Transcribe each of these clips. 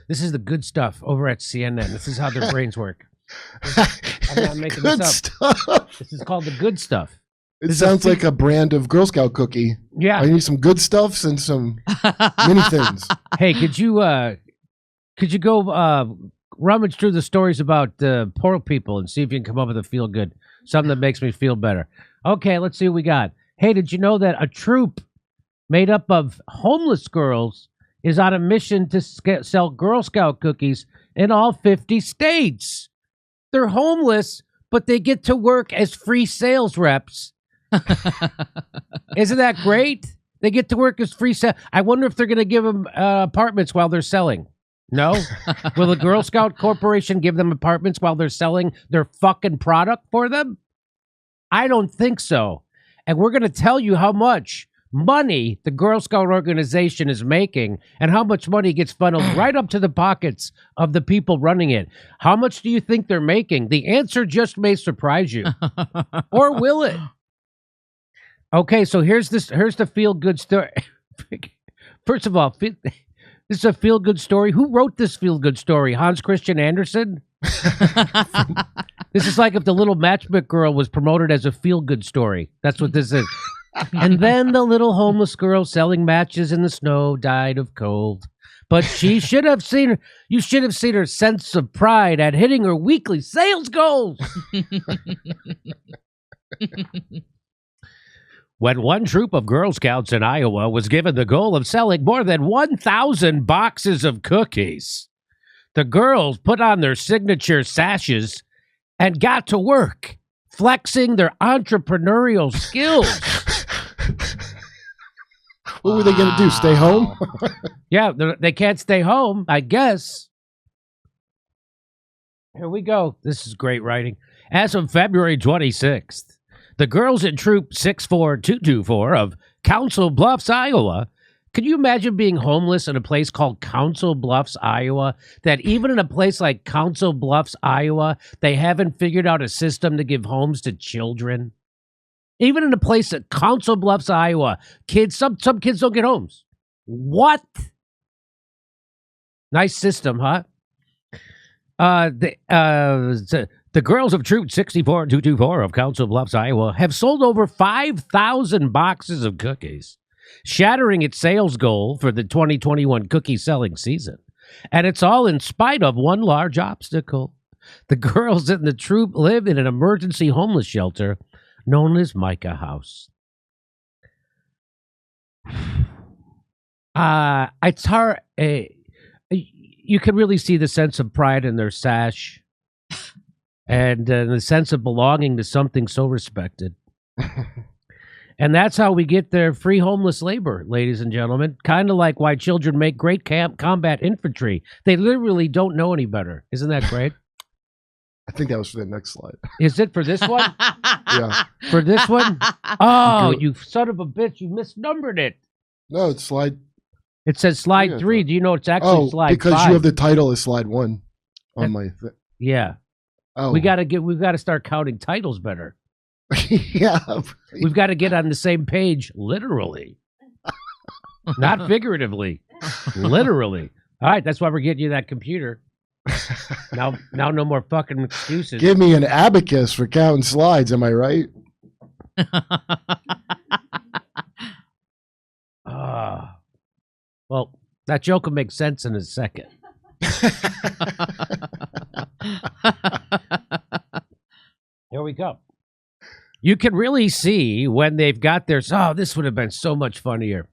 This is the good stuff over at CNN. This is how their brains work. I'm not making Good this stuff. up. This is called the good stuff. It sounds like a brand of Girl Scout cookie. Yeah. I need some good stuffs and some mini thins. Hey, could you go rummage through the stories about poor people and see if you can come up with a feel good, something that makes me feel better? Okay, let's see what we got. Hey, did you know that a troop made up of homeless girls is on a mission to sell Girl Scout cookies in all 50 states? They're homeless, but they get to work as free sales reps. Isn't that great? They get to work as free sales. I wonder if they're going to give them apartments while they're selling. No? Will the Girl Scout Corporation give them apartments while they're selling their fucking product for them? I don't think so. And we're going to tell you how much money the Girl Scout organization is making and how much money gets funneled right up to the pockets of the people running it. How much do you think they're making? The answer just may surprise you. Or will it? Okay, so here's the feel-good story. First of all, this is a feel-good story. Who wrote this feel-good story? Hans Christian Andersen? This is like if the little matchbook girl was promoted as a feel-good story. That's what this is. And then the little homeless girl selling matches in the snow died of cold. But you should have seen her sense of pride at hitting her weekly sales goals. When one troop of Girl Scouts in Iowa was given the goal of selling more than 1,000 boxes of cookies, the girls put on their signature sashes and got to work, flexing their entrepreneurial skills. What were they going to do, stay home? Yeah, they can't stay home, I guess. Here we go. This is great writing. As of February 26th, the girls in Troop 64224 of Council Bluffs, Iowa. Could you imagine being homeless in a place called Council Bluffs, Iowa? That even in a place like Council Bluffs, Iowa, they haven't figured out a system to give homes to children? Even in a place at Council Bluffs, Iowa, some kids don't get homes. What? Nice system, huh? The girls of Troop 64224 of Council Bluffs, Iowa, have sold over 5,000 boxes of cookies, shattering its sales goal for the 2021 cookie selling season. And it's all in spite of one large obstacle. The girls in the troop live in an emergency homeless shelter known as Micah House. It's hard. You can really see the sense of pride in their sash and the sense of belonging to something so respected. And that's how we get their free homeless labor, ladies and gentlemen. Kind of like why children make great combat infantry. They literally don't know any better. Isn't that great? I think that was for the next slide. Is it for this one? Yeah. For this one? Oh, you son of a bitch. You misnumbered it. No, it's slide. It says slide 3. Do you know it's actually slide 5? Because you have the title as slide 1 on my thing. Yeah. Oh. We've got to start counting titles better. Yeah. We've got to get on the same page, literally. Not figuratively. Literally. All right, that's why we're getting you that computer. Now no more fucking excuses. Give me an abacus for counting slides, am I right? Well, that joke will make sense in a second. Here we go. You can really see when they've got their... Oh, this would have been so much funnier.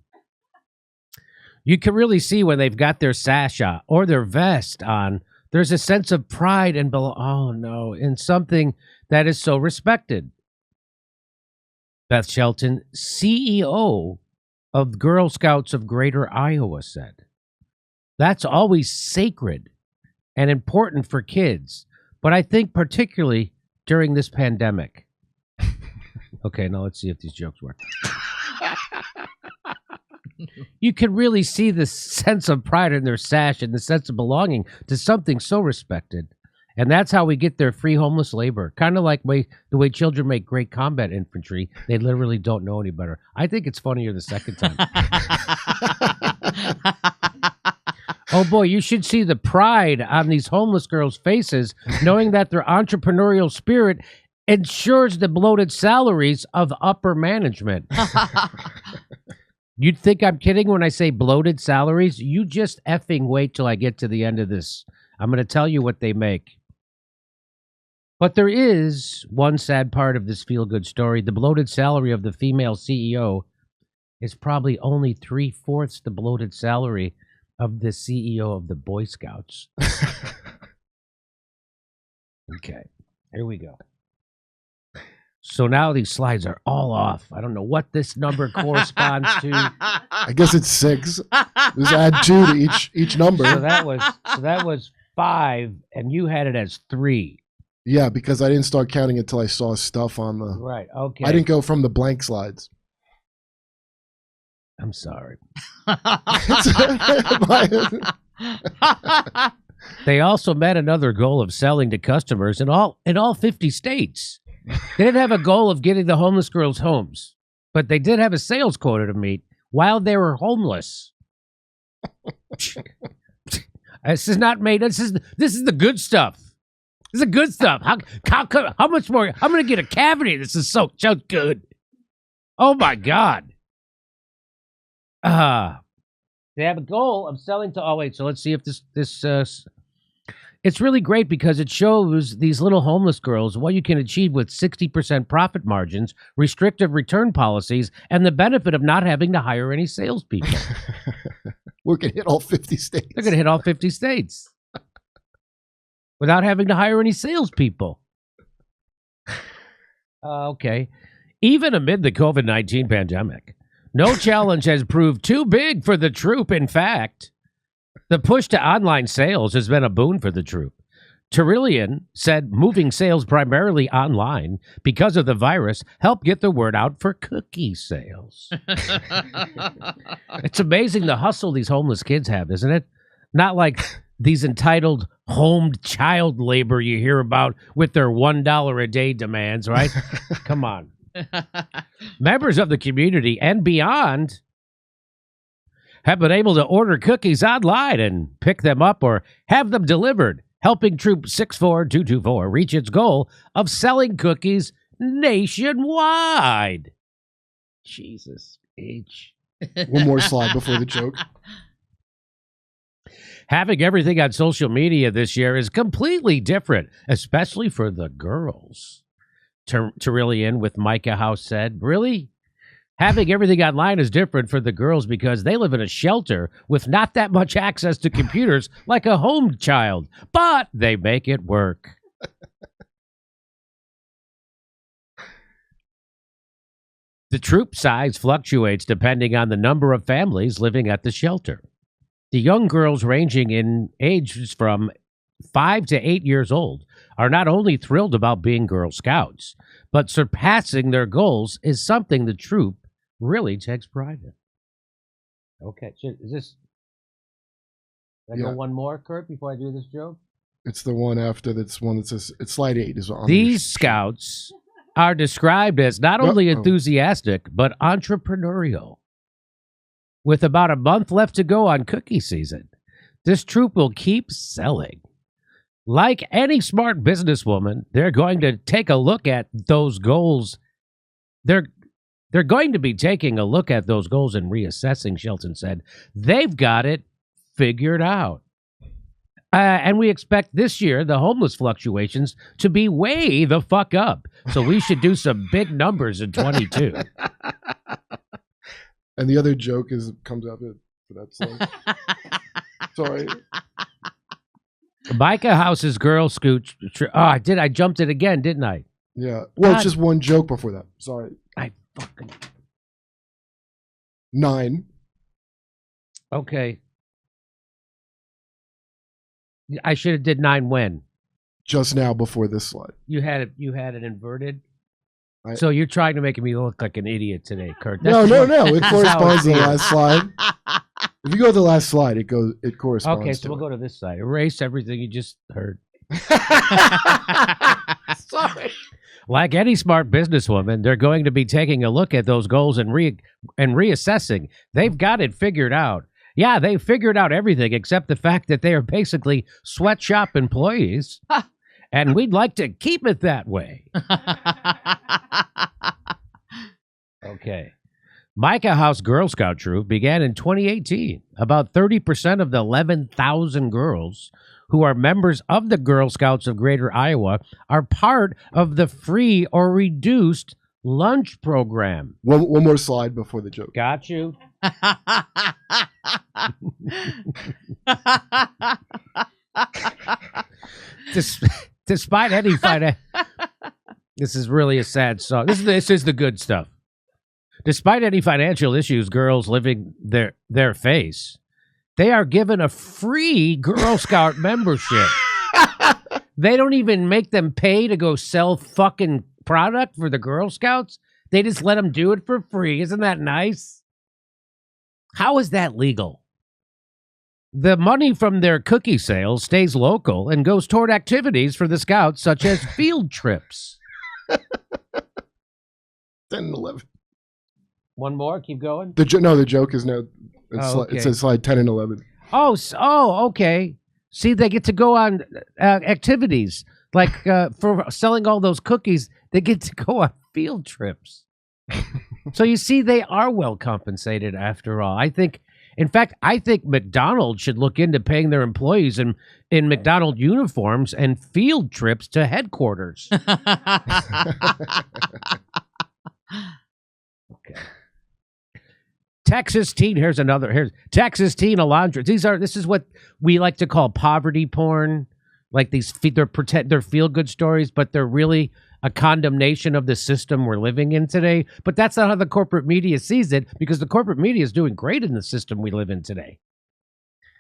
You can really see when they've got their sash on or their vest on. There's a sense of pride and in something that is so respected. Beth Shelton, CEO of Girl Scouts of Greater Iowa, said, "That's always sacred and important for kids, but I think particularly during this pandemic." Okay, now let's see if these jokes work. You can really see the sense of pride in their sash and the sense of belonging to something so respected. And that's how we get their free homeless labor. Kind of like the way children make great combat infantry. They literally don't know any better. I think it's funnier the second time. Oh boy, you should see the pride on these homeless girls' faces, knowing that their entrepreneurial spirit ensures the bloated salaries of upper management. You'd think I'm kidding when I say bloated salaries? You just effing wait till I get to the end of this. I'm going to tell you what they make. But there is one sad part of this feel-good story. The bloated salary of the female CEO is probably only 3/4 the bloated salary of the CEO of the Boy Scouts. Okay, here we go. So now these slides are all off. I don't know what this number corresponds to. I guess it's 6. Just add 2 to each number. So that was 5, and you had it as 3. Yeah, because I didn't start counting until I saw stuff on the. Right. Okay. I didn't go from the blank slides. I'm sorry. They also met another goal of selling to customers in all 50 states. They didn't have a goal of getting the homeless girls homes, but they did have a sales quota to meet while they were homeless. This is not made. This is the good stuff. This is the good stuff. How much more? I'm gonna get a cavity. This is so good. Oh my God. They have a goal of selling to. Oh wait. So let's see if this. It's really great because it shows these little homeless girls what you can achieve with 60% profit margins, restrictive return policies, and the benefit of not having to hire any salespeople. We're going to hit all 50 states. They're going to hit all 50 states without having to hire any salespeople. Okay. Even amid the COVID-19 pandemic, no challenge has proved too big for the troop. In fact, the push to online sales has been a boon for the troop. Terillian said moving sales primarily online because of the virus helped get the word out for cookie sales. It's amazing the hustle these homeless kids have, isn't it? Not like these entitled homed child labor you hear about with their $1 a day demands, right? Come on. Members of the community and beyond have been able to order cookies online and pick them up or have them delivered, helping Troop 64224 reach its goal of selling cookies nationwide. Jesus H. One more slide before the joke. Having everything on social media this year is completely different, especially for the girls. Terillian with Micah House said, really? Having everything online is different for the girls because they live in a shelter with not that much access to computers like a home child, but they make it work. The troop size fluctuates depending on the number of families living at the shelter. The young girls ranging in ages from 5 to 8 years old are not only thrilled about being Girl Scouts, but surpassing their goals is something the troop really takes pride in. Okay, is this? Can I go one more, Kurt, before I do this joke? It's the one after this one that says it's slide 8 is on. These scouts are described as not only enthusiastic but entrepreneurial. With about a month left to go on cookie season, this troop will keep selling. Like any smart businesswoman, they're going to take a look at those goals. They're going to be taking a look at those goals and reassessing, Shelton said. They've got it figured out. And we expect this year the homeless fluctuations to be way the fuck up. So we should do some big numbers in 22. And the other joke comes up for that slide. Sorry. Micah House's Girl Scoot. I jumped it again, didn't I? Yeah. Well, it's just one joke before that. Sorry. I fucking 9. Okay. I should have did 9 when? Just now before this slide. You had it inverted? So you're trying to make me look like an idiot today, Kurt. No. It corresponds to the last slide. If you go to the last slide, it corresponds. Okay, so we'll go to this side. Erase everything you just heard. Sorry. Like any smart businesswoman, they're going to be taking a look at those goals and reassessing. They've got it figured out. Yeah, they figured out everything except the fact that they are basically sweatshop employees, and we'd like to keep it that way. Okay. Micah House Girl Scout Troop began in 2018. About 30% of the 11,000 girls who are members of the Girl Scouts of Greater Iowa are part of the free or reduced lunch program. One more slide before the joke. Got you. Despite any fight, this is really a sad song. This is the good stuff. Despite any financial issues girls living their face, they are given a free Girl Scout membership. They don't even make them pay to go sell fucking product for the Girl Scouts. They just let them do it for free. Isn't that nice? How is that legal? The money from their cookie sales stays local and goes toward activities for the Scouts, such as field trips. 10 and 11. One more? Keep going? The joke is now, okay. It says slide 10 and 11. Oh, okay. See, they get to go on activities. Like for selling all those cookies, they get to go on field trips. So you see, they are well compensated after all. I think McDonald's should look into paying their employees in McDonald uniforms and field trips to headquarters. Okay. Texas teen. Here's Texas teen Alondra. This is what we like to call poverty porn. Like they're feel good stories, but they're really a condemnation of the system we're living in today. But that's not how the corporate media sees it, because the corporate media is doing great in the system we live in today.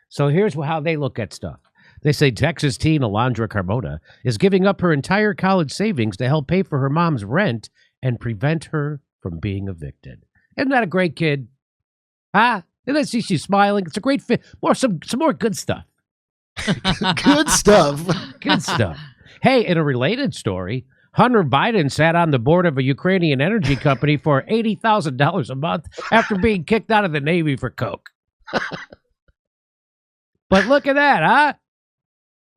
So here's how they look at stuff. They say Texas teen Alondra Carmona is giving up her entire college savings to help pay for her mom's rent and prevent her from being evicted. Isn't that a great kid? Huh? And I see she's smiling. It's a great fit. Some more good stuff. Good stuff. Good stuff. Hey, in a related story, Hunter Biden sat on the board of a Ukrainian energy company for $80,000 a month after being kicked out of the Navy for coke. But look at that, huh?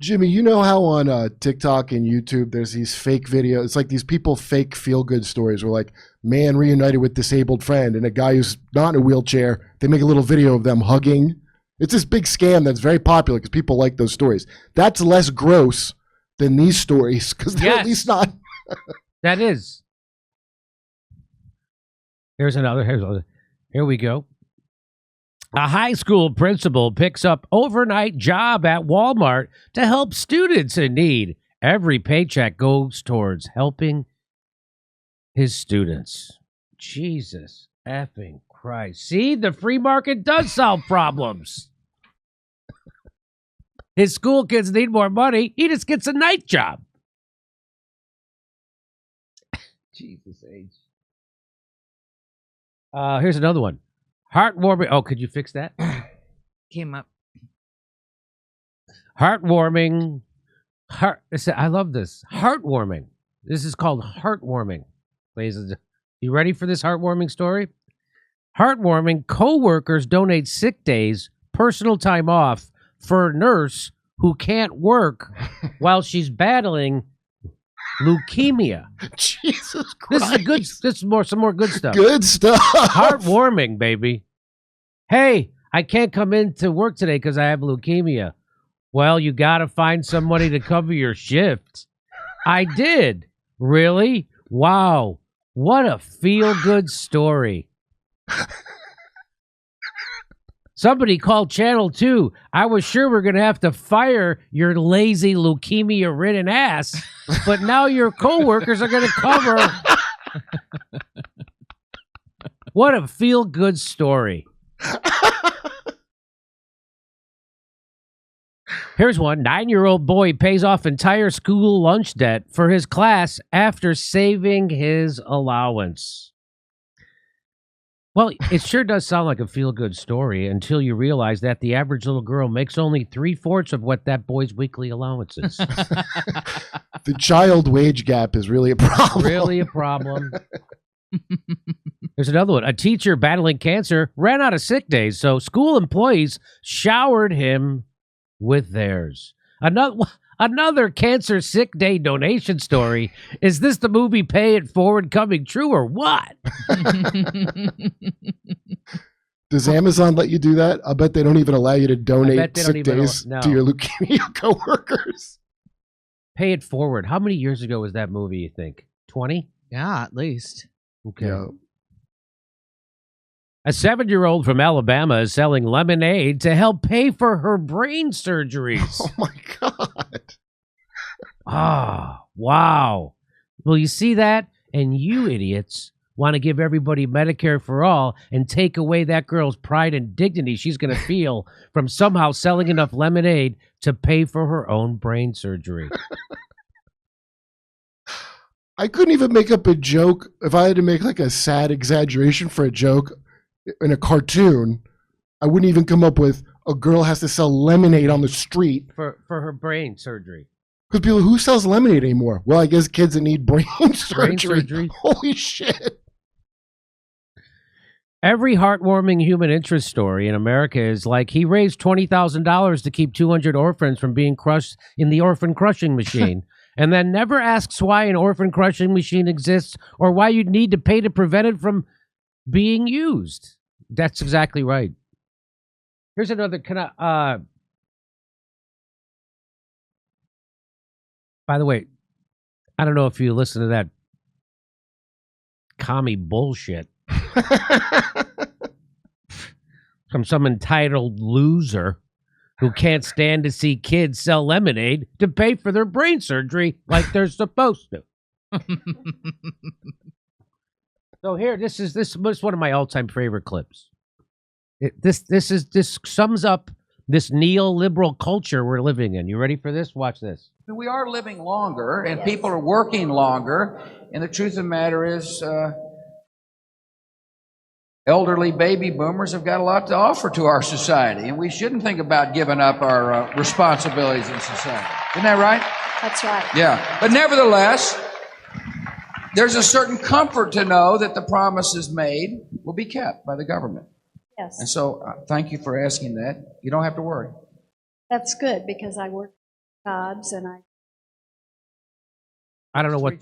Jimmy, you know how on TikTok and YouTube there's these fake videos? It's like these people fake feel-good stories where, like, man reunited with disabled friend and a guy who's not in a wheelchair, they make a little video of them hugging. It's this big scam that's very popular because people like those stories. That's less gross than these stories because they're at least not. That is. Here's another. Here we go. A high school principal picks up overnight job at Walmart to help students in need. Every paycheck goes towards helping his students. Jesus effing Christ. See, the free market does solve problems. His school kids need more money. He just gets a night job. Jesus H. Here's another one. Heartwarming. Oh, could you fix that? Came up. Heartwarming. I love this. Heartwarming. This is called heartwarming. Ladies and gentlemen, you ready for this heartwarming story? Heartwarming. Co-workers donate sick days, personal time off for a nurse who can't work while she's battling leukemia. Jesus Christ. This is some more good stuff. Good stuff. Heartwarming, baby. Hey, I can't come into work today because I have leukemia. Well, you got to find somebody to cover your shift. I did. Really? Wow. What a feel-good story. Somebody called Channel 2. I was sure we're going to have to fire your lazy leukemia-ridden ass, but now your coworkers are going to cover. What a feel-good story. Here's one. 9-year-old boy pays off entire school lunch debt for his class after saving his allowance. Well, it sure does sound like a feel-good story until you realize that the average little girl makes only 3/4 of what that boy's weekly allowance is. The child wage gap is really a problem. Really a problem. There's another one. A teacher battling cancer ran out of sick days, so school employees showered him with theirs. Another cancer sick day donation story. Is this the movie Pay It Forward coming true or what? Does Amazon let you do that? I bet they don't even allow you to donate sick days to your leukemia coworkers. Pay It Forward. How many years ago was that movie, you think? 20? Yeah, at least. Okay. Yeah. A 7-year-old from Alabama is selling lemonade to help pay for her brain surgeries. Oh, my God. Ah, wow. Well, you see that? And you idiots want to give everybody Medicare for all and take away that girl's pride and dignity she's going to feel from somehow selling enough lemonade to pay for her own brain surgery. I couldn't even make up a joke. If I had to make like a sad exaggeration for a joke in a cartoon, I wouldn't even come up with a girl has to sell lemonade on the street. For her brain surgery. Because people, who sells lemonade anymore? Well, I guess kids that need brain surgery. Brain surgery. Holy shit. Every heartwarming human interest story in America is like he raised $20,000 to keep 200 orphans from being crushed in the orphan crushing machine, and then never asks why an orphan crushing machine exists or why you'd need to pay to prevent it from being used. That's exactly right. Here's another. By the way, I don't know if you listen to that commie bullshit from some entitled loser who can't stand to see kids sell lemonade to pay for their brain surgery like they're supposed to. So here, this is one of my all-time favorite clips. This sums up this neoliberal culture we're living in. You ready for this? Watch this. We are living longer, and people are working longer, and the truth of the matter is elderly baby boomers have got a lot to offer to our society, and we shouldn't think about giving up our responsibilities in society. Isn't that right? That's right. Yeah. But nevertheless, there's a certain comfort to know that the promises made will be kept by the government. Yes. And so thank you for asking that. You don't have to worry. That's good because I work jobs and I don't know what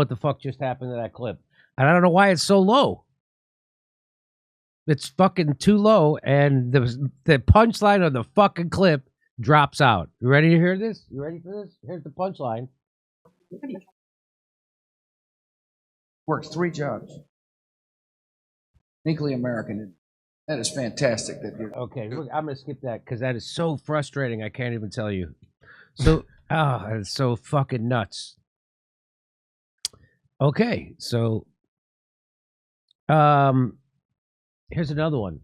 the fuck just happened to that clip. And I don't know why it's so low. It's fucking too low, and the punchline of the fucking clip drops out. You ready to hear this? You ready for this? Here's the punchline. Worked 3 jobs. Uniquely American. That is fantastic. Okay, look, I'm going to skip that because that is so frustrating. I can't even tell you. So, it's so fucking nuts. Okay, so, here's another one.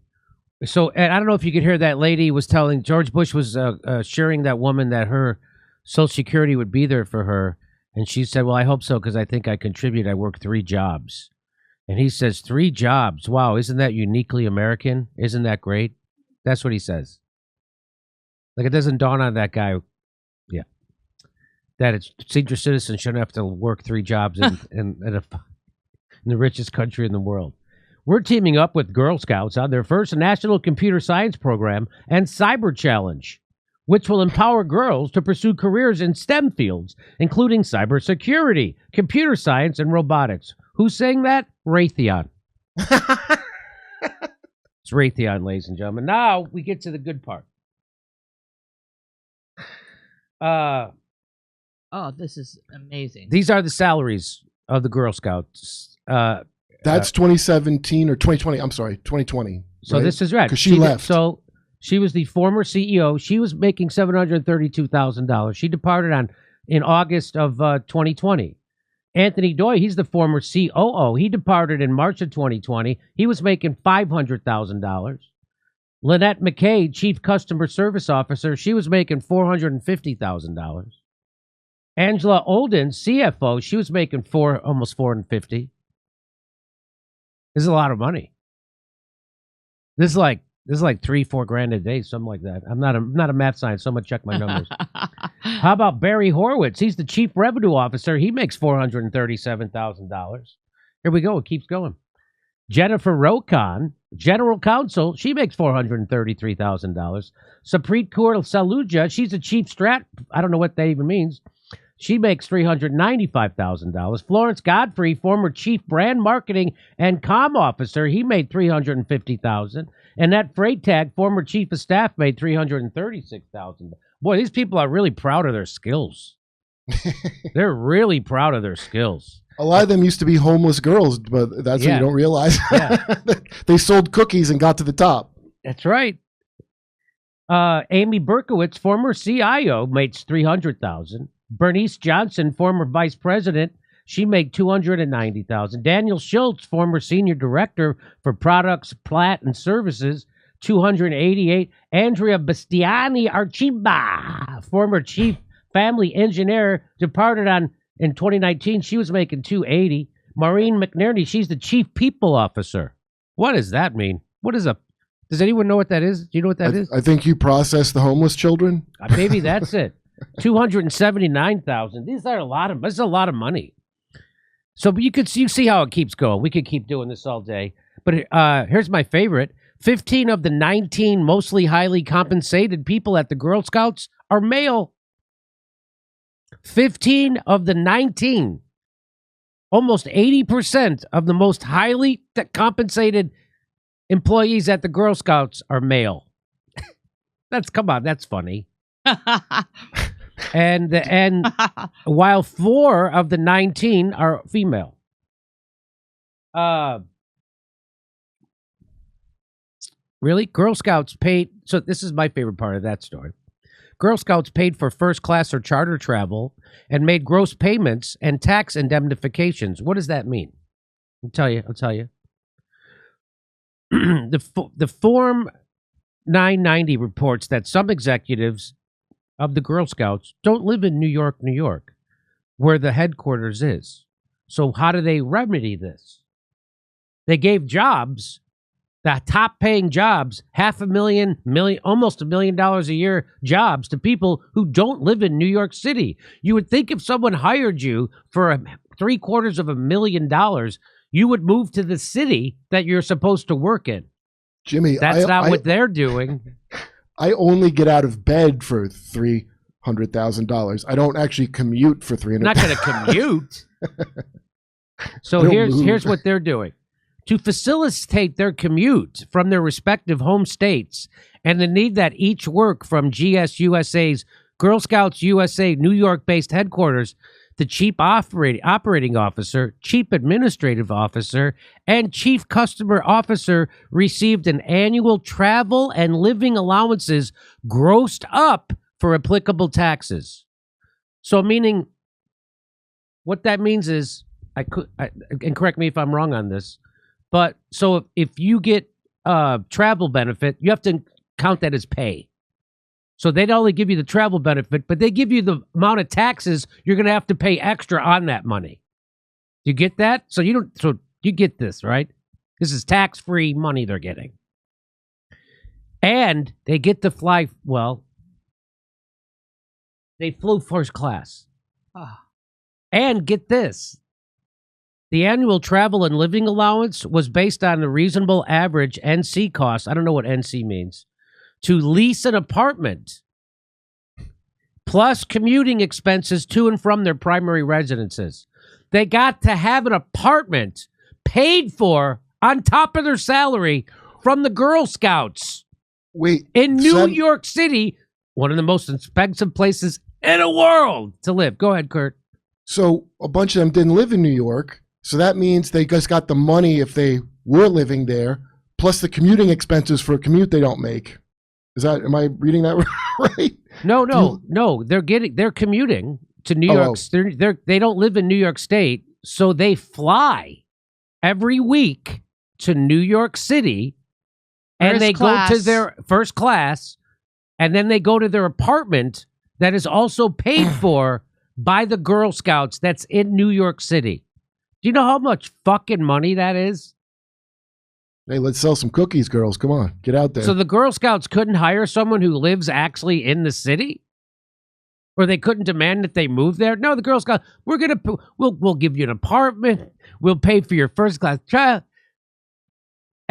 So, and I don't know if you could hear that lady was telling, George Bush was assuring that woman that her Social Security would be there for her. And she said, well, I hope so because I think I contribute. I work 3 jobs. And he says, 3 jobs. Wow, isn't that uniquely American? Isn't that great? That's what he says. Like, it doesn't dawn on that guy, yeah, that it's senior citizens shouldn't have to work 3 jobs in the richest country in the world. We're teaming up with Girl Scouts on their first National Computer Science Program and Cyber Challenge, which will empower girls to pursue careers in STEM fields, including cybersecurity, computer science, and robotics. Who's saying that? Raytheon. It's Raytheon, ladies and gentlemen. Now we get to the good part. This is amazing. These are the salaries of the Girl Scouts. That's 2017 or 2020. I'm sorry, 2020. So right? This is right. Because she left. So she was the former CEO. She was making $732,000. She departed in August of 2020. Anthony Dore, he's the former COO. He departed in March of 2020. He was making $500,000. Lynette McKay, Chief Customer Service Officer, she was making $450,000. Angela Olden, CFO, she was making almost $450,000. This is a lot of money. This is like $3-4 grand a day, something like that. I'm not a math science, so I'm gonna check my numbers. How about Barry Horowitz? He's the Chief Revenue Officer. He makes $437,000. Here we go. It keeps going. Jennifer Rokon, general counsel, she makes $433,000. Supreet Kaur Saluja, she's a chief strat. I don't know what that even means. She makes $395,000. Florence Godfrey, former chief brand marketing and comm officer, he made $350,000. Annette Freytag, former chief of staff, made $336,000. Boy, these people are really proud of their skills. They're really proud of their skills. A lot of them used to be homeless girls, but that's what you don't realize. Yeah. They sold cookies and got to the top. That's right. Amy Berkowitz, former CIO, makes $300,000. Bernice Johnson, former vice president, she made $290,000. Daniel Schultz, former senior director for products, plat, and services, $288,000. Andrea Bastiani Archiba, former chief family engineer, departed in 2019. She was making $280,000. Maureen McNerney, she's the chief people officer. What does that mean? Does anyone know what that is? Do you know what that is? I think you process the homeless children. Maybe that's it. $279,000. This is a lot of money. So, but you see how it keeps going. We could keep doing this all day. But here's my favorite: 15 of the 19 mostly highly compensated people at the Girl Scouts are male. 15 of the 19, almost 80% of the most highly compensated employees at the Girl Scouts are male. That's funny. And while 4 of the 19 are female. Really? Girl Scouts paid. So this is my favorite part of that story. Girl Scouts paid for first class or charter travel and made gross payments and tax indemnifications. What does that mean? I'll tell you. The Form 990 reports that some executives of the Girl Scouts don't live in New York, where the headquarters is. So how do they remedy this? They gave jobs, the top-paying jobs, $500,000, almost $1 million a year jobs to people who don't live in New York City. You would think if someone hired you for $750,000, you would move to the city that you're supposed to work in. Jimmy, that's not what they're doing. I only get out of bed for $300,000. I don't actually commute for $300,000. I'm not going to commute. So here's what they're doing. To facilitate their commute from their respective home states and the need that each work from GSUSA's Girl Scouts USA New York-based headquarters, the Chief Operating Officer, Chief Administrative Officer, and Chief Customer Officer received an annual travel and living allowances grossed up for applicable taxes. So meaning, what that means is, and correct me if I'm wrong on this, but so if you get travel benefit, you have to count that as pay. So they'd only give you the travel benefit, but they give you the amount of taxes you're going to have to pay extra on that money. You get that? So you get this, right? This is tax-free money they're getting. And they get to fly, they flew first class. And get this. The annual travel and living allowance was based on the reasonable average NC cost. I don't know what NC means. To lease an apartment, plus commuting expenses to and from their primary residences. They got to have an apartment paid for on top of their salary from the Girl Scouts. Wait, in New York City, one of the most expensive places in the world to live. Go ahead, Kurt. So a bunch of them didn't live in New York. So that means they just got the money if they were living there, plus the commuting expenses for a commute they don't make. Am I reading that right? No. They're commuting to New York. They don't live in New York State, so they fly every week to New York City, and they go to their first class, and then they go to their apartment that is also paid for by the Girl Scouts that's in New York City. Do you know how much fucking money that is? Hey, let's sell some cookies, girls. Come on, get out there. So the Girl Scouts couldn't hire someone who lives actually in the city? Or they couldn't demand that they move there? No, the Girl Scouts, we'll give you an apartment. We'll pay for your first class travel.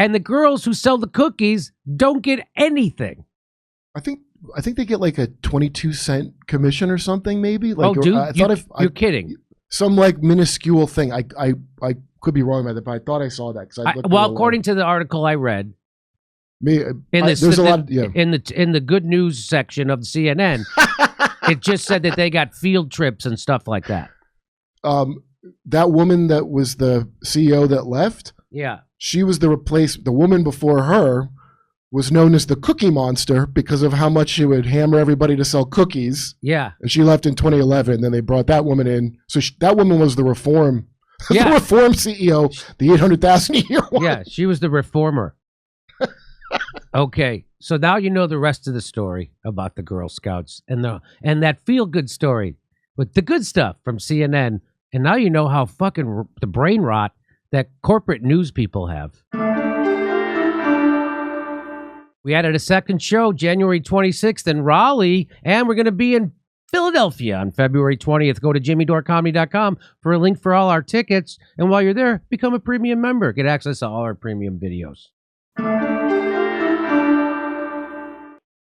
And the girls who sell the cookies don't get anything. I think they get like a 22-cent commission or something, maybe. Like, dude, you're kidding. Some like minuscule thing. I could be wrong about that, but I thought I saw that according to the article I read, there's a lot. In the good news section of CNN, it just said that they got field trips and stuff like that. That woman that was the CEO that left. Yeah, she was the woman before her was known as the Cookie Monster because of how much she would hammer everybody to sell cookies. Yeah. And she left in 2011. Then they brought that woman in. So that woman was the reform Yeah. the reform CEO, the 800,000 a year one. Yeah, she was the reformer. Okay, so now you know the rest of the story about the Girl Scouts and that feel-good story with the good stuff from CNN. And now you know how fucking the brain rot that corporate news people have. We added a second show, January 26th in Raleigh, and we're going to be in Philadelphia on February 20th. Go to jimmydorecomedy.com for a link for all our tickets. And while you're there, become a premium member. Get access to all our premium videos.